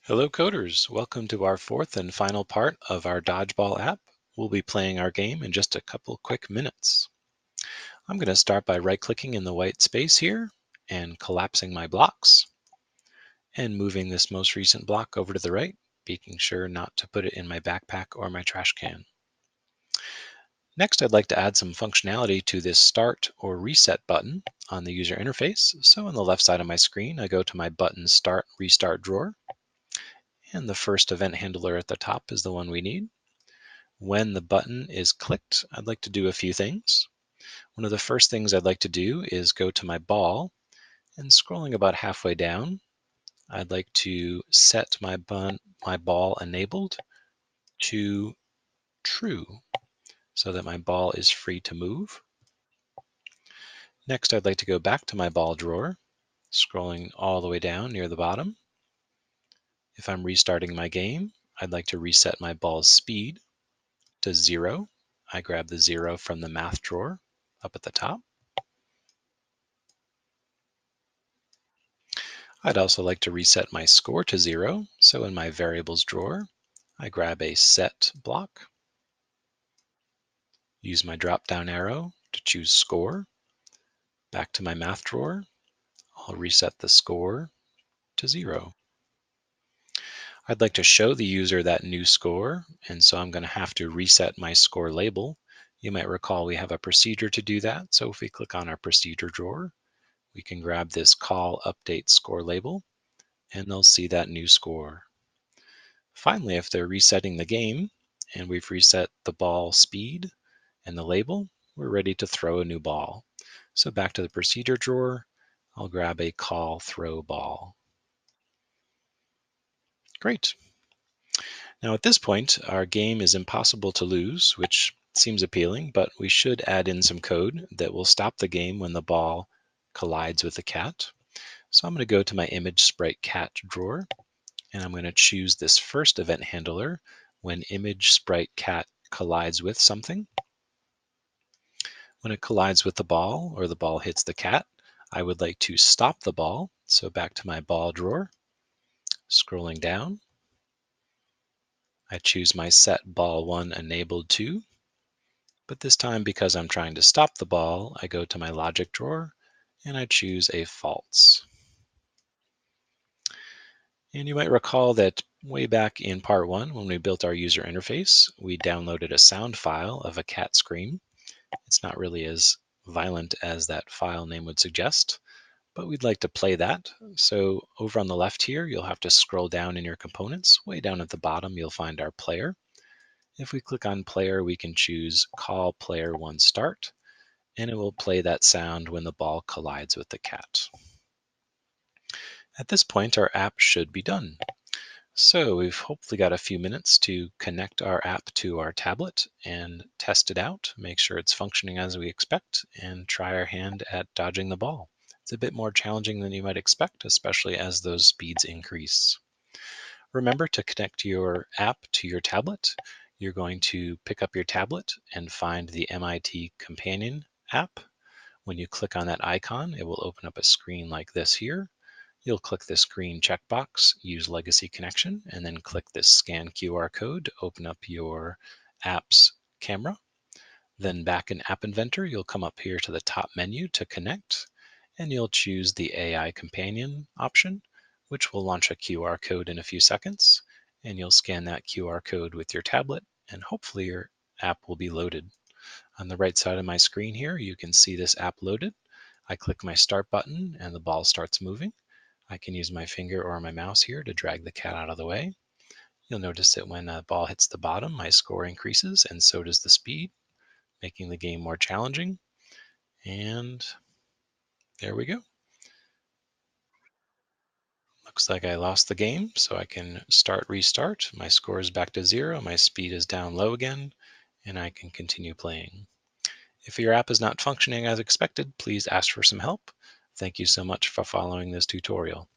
Hello coders, welcome to our fourth and final part of our Dodgeball app. We'll be playing our game in just a couple quick minutes. I'm going to start by right-clicking in the white space here and collapsing my blocks and moving this most recent block over to the right, making sure not to put it in my backpack or my trash can. Next, I'd like to add some functionality to this Start or Reset button on the user interface. So on the left side of my screen, I go to my button Start, Restart drawer, and the first event handler at the top is the one we need. When the button is clicked, I'd like to do a few things. One of the first things I'd like to do is go to my ball, and scrolling about halfway down, I'd like to set my ball enabled to true so that my ball is free to move. Next, I'd like to go back to my ball drawer, scrolling all the way down near the bottom. If I'm restarting my game, I'd like to reset my ball's speed to 0. I grab the 0 from the math drawer up at the top. I'd also like to reset my score to 0. So in my variables drawer, I grab a set block, use my drop down arrow to choose score. Back to my math drawer, I'll reset the score to 0. I'd like to show the user that new score, and so I'm going to have to reset my score label. You might recall we have a procedure to do that. So if we click on our procedure drawer, we can grab this call update score label, and they'll see that new score. Finally, if they're resetting the game and we've reset the ball speed and the label, we're ready to throw a new ball. So back to the procedure drawer, I'll grab a call throw ball. Great. Now at this point, our game is impossible to lose, which seems appealing, but we should add in some code that will stop the game when the ball collides with the cat. So I'm going to go to my image sprite cat drawer, and I'm going to choose this first event handler when image sprite cat collides with something. When it collides with the ball or the ball hits the cat, I would like to stop the ball. So back to my ball drawer, scrolling down, I choose my set ball 1 enabled to, but this time because I'm trying to stop the ball, I go to my logic drawer and I choose a false. And you might recall that way back in part 1, when we built our user interface, we downloaded a sound file of a cat scream. It's not really as violent as that file name would suggest, but we'd like to play that. So over on the left here, you'll have to scroll down in your components. Way down at the bottom, you'll find our player. If we click on player, we can choose call player 1 start, and it will play that sound when the ball collides with the cat. At this point, our app should be done. So we've hopefully got a few minutes to connect our app to our tablet and test it out, make sure it's functioning as we expect, and try our hand at dodging the ball. It's a bit more challenging than you might expect, especially as those speeds increase. Remember to connect your app to your tablet. You're going to pick up your tablet and find the MIT Companion app. When you click on that icon, it will open up a screen like this here. You'll click this green checkbox, Use Legacy Connection, and then click this Scan QR code to open up your app's camera. Then back in App Inventor, you'll come up here to the top menu to connect, and you'll choose the AI Companion option, which will launch a QR code in a few seconds. And you'll scan that QR code with your tablet, and hopefully your app will be loaded. On the right side of my screen here, you can see this app loaded. I click my Start button, and the ball starts moving. I can use my finger or my mouse here to drag the cat out of the way. You'll notice that when the ball hits the bottom, my score increases, and so does the speed, making the game more challenging. And there we go. Looks like I lost the game, so I can restart. My score is back to 0, my speed is down low again, and I can continue playing. If your app is not functioning as expected, please ask for some help. Thank you so much for following this tutorial.